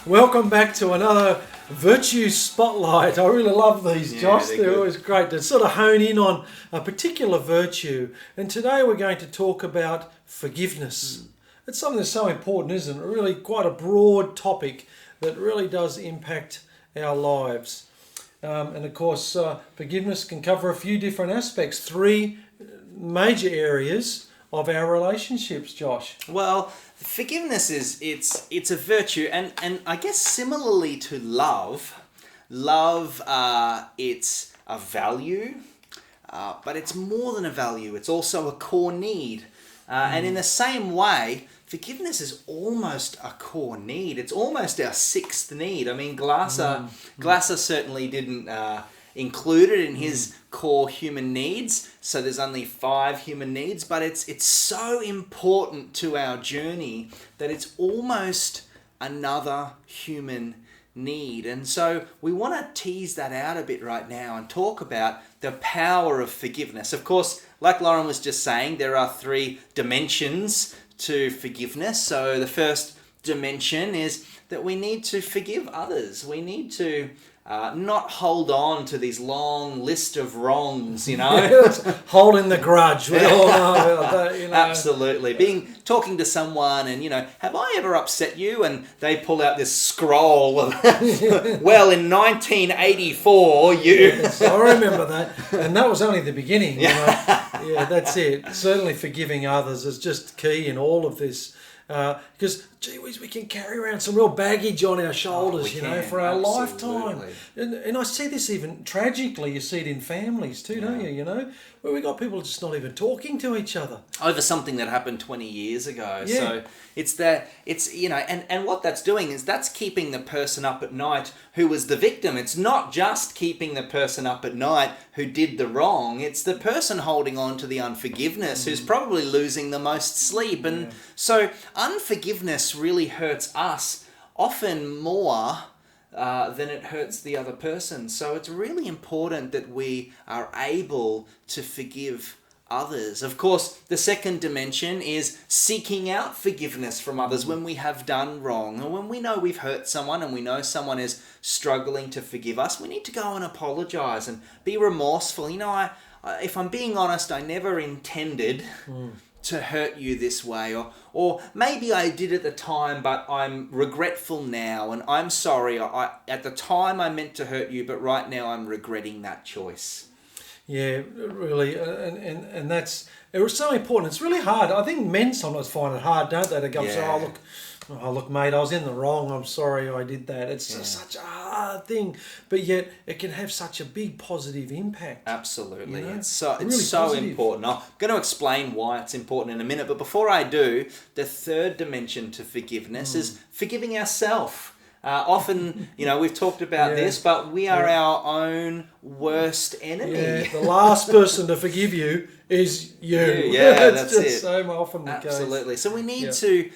Welcome back to another Virtue Spotlight. I really love these, Josh. They're always great to sort of hone in on a particular virtue. And today we're going to talk about forgiveness. It's something that's so important, isn't it? Really quite a broad topic that really does impact our lives. And of course, forgiveness can cover a few different aspects, three major areas of our relationships, Josh. Well, forgiveness it's a virtue, and I guess similarly to love, it's a value, but it's more than a value. It's also a core need, and in the same way, forgiveness is almost a core need. It's almost our sixth need. I mean, Glasser certainly didn't include it in his core human needs. So there's only 5 human needs, but it's so important to our journey that it's almost another human need. And so we want to tease that out a bit right now and talk about the power of forgiveness. Of course, like Lauren was just saying, there are 3 dimensions to forgiveness. So the first dimension is that we need to forgive others. We need to not hold on to these long list of wrongs, Holding the grudge. We all know about that, Absolutely. Talking to someone and, have I ever upset you? And they pull out this scroll of, well, in 1984, you... Yes, I remember that. And that was only the beginning, Yeah, that's it. Certainly forgiving others is just key in all of this. Because, gee whiz, we can carry around some real baggage on our shoulders, for our lifetime. And I see this even tragically, you see it in families too, don't you, where we got people just not even talking to each other. Over something that happened 20 years ago. Yeah. So and what that's doing is that's keeping the person up at night who was the victim. It's not just keeping the person up at night who did the wrong. It's the person holding on to the unforgiveness who's probably losing the most sleep. And so unforgiveness really hurts us often more than it hurts the other person. So it's really important that we are able to forgive others. Of course, the second dimension is seeking out forgiveness from others when we have done wrong. And when we know we've hurt someone and we know someone is struggling to forgive us, we need to go and apologize and be remorseful. If I'm being honest, I never intended to hurt you this way, or maybe I did at the time, but I'm regretful now, and I'm sorry. At the time I meant to hurt you, but right now I'm regretting that choice. Yeah, really, and it was so important. It's really hard. I think men sometimes find it hard, don't they? To go, oh look, mate, I was in the wrong. I'm sorry I did that. It's such a hard thing, but yet it can have such a big positive impact. Absolutely, it's so important. I'm going to explain why it's important in a minute, but before I do, the third dimension to forgiveness is forgiving ourselves. Often, we've talked about this, but we are our own worst enemy. Yeah, the last person to forgive you is you. Yeah, that's just it. So often the case. Absolutely. So we need to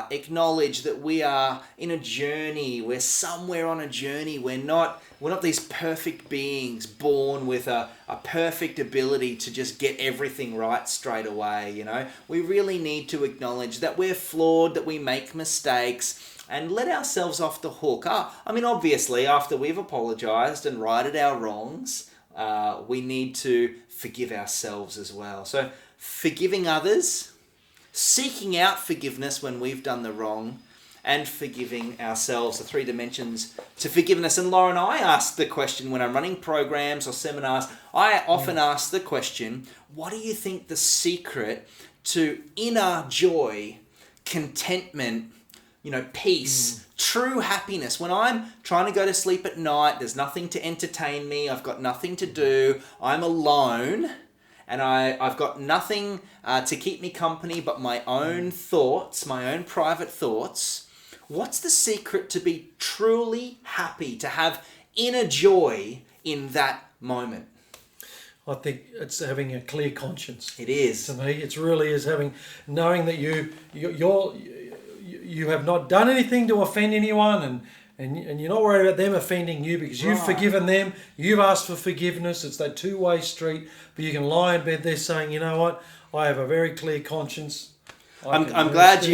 acknowledge that we are in a journey. We're somewhere on a journey. We're not these perfect beings born with a perfect ability to just get everything right straight away. We really need to acknowledge that we're flawed, that we make mistakes, and let ourselves off the hook. Obviously, after we've apologized and righted our wrongs, we need to forgive ourselves as well. So forgiving others, seeking out forgiveness when we've done the wrong, and forgiving ourselves, the 3 dimensions to forgiveness. And Lauren, I ask the question when I'm running programs or seminars, I often ask the question, what do you think the secret to inner joy, contentment, peace, true happiness? When I'm trying to go to sleep at night, there's nothing to entertain me, I've got nothing to do, I'm alone, and I've got nothing to keep me company but my own thoughts, my own private thoughts. What's the secret to be truly happy, to have inner joy in that moment? I think it's having a clear conscience. It is. To me, it really is knowing that you have not done anything to offend anyone, and you're not worried about them offending you because you've forgiven them, you've asked for forgiveness. It's that two-way street, but you can lie in bed there saying, you know what, I have a very clear conscience. I'm glad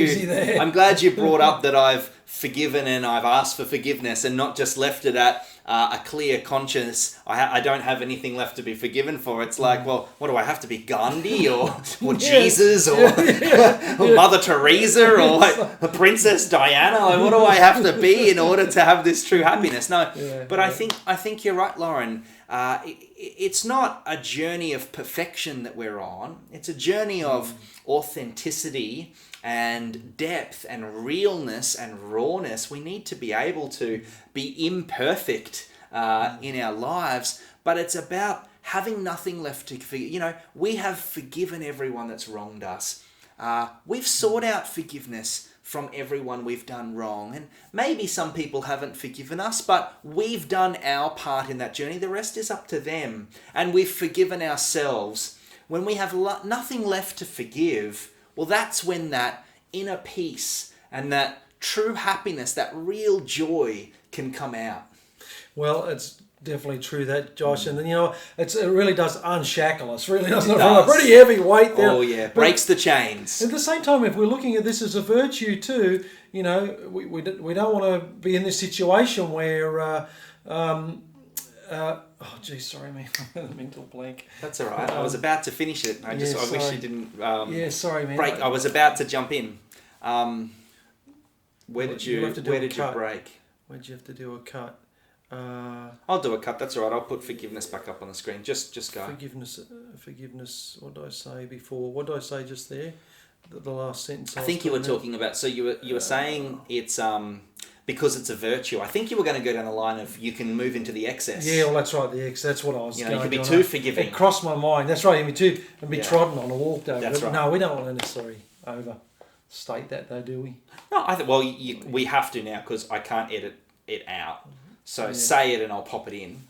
you brought up that I've forgiven and I've asked for forgiveness and not just left it at a clear conscience. I don't have anything left to be forgiven for. It's like, well, what do I have to be, Gandhi or Jesus or or Mother Teresa or like Princess Diana? Like, what do I have to be in order to have this true happiness? No, but I think you're right, Lauren. It's not a journey of perfection that we're on. It's a journey of authenticity and depth and realness and rawness. We need to be able to be imperfect in our lives, but it's about having nothing left to forgive. You know, we have forgiven everyone that's wronged us. We've sought out forgiveness from everyone we've done wrong. And maybe some people haven't forgiven us, but we've done our part in that journey. The rest is up to them. And we've forgiven ourselves. When we have nothing left to forgive, well, that's when that inner peace and that true happiness, that real joy can come out. Well, it's definitely true that, Josh. And then, you know, it really does unshackle us, really doesn't it? From a pretty heavy weight there. Oh, yeah. Breaks the chains. At the same time, if we're looking at this as a virtue too, you know, we don't want to be in this situation where... oh, geez, sorry, man. I had a mental blank. That's all right. I was about to finish it. I wish you didn't sorry, man. break. I was about to jump in. Where did you break? Where did you have to do a cut? I'll do a cut. That's all right. I'll put forgiveness back up on the screen. Just go. Forgiveness. What did I say before? What did I say just there? The last sentence. I think you were talking about. So you were saying it's because it's a virtue. I think you were going to go down the line of you can move into the excess. Yeah, well, that's right. The excess. That's what I was. You can be too forgiving. It crossed my mind. That's right. And be trodden on or walked over. That's right. No, we don't want to necessarily overstate that, though, do we? No, I think. Well, we have to now because I can't edit it out. So say it and I'll pop it in.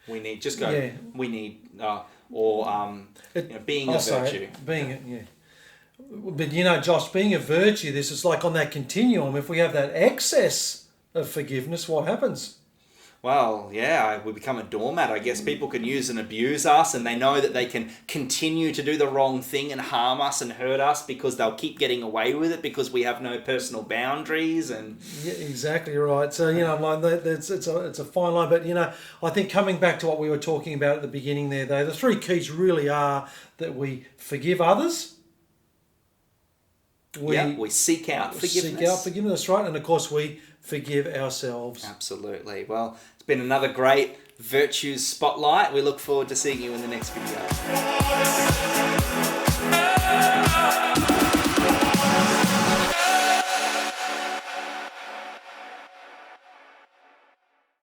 We need We need being a virtue. But you know, Josh, being a virtue, this is like on that continuum. If we have that excess of forgiveness, what happens? Well, yeah, we become a doormat. I guess people can use and abuse us, and they know that they can continue to do the wrong thing and harm us and hurt us because they'll keep getting away with it because we have no personal boundaries. And yeah, exactly right. So you know, like it's a fine line. But you know, I think coming back to what we were talking about at the beginning there, though, the three keys really are that we forgive others. We seek out forgiveness. Right? And of course we forgive ourselves. Absolutely. Well, it's been another great Virtues Spotlight. We look forward to seeing you in the next video.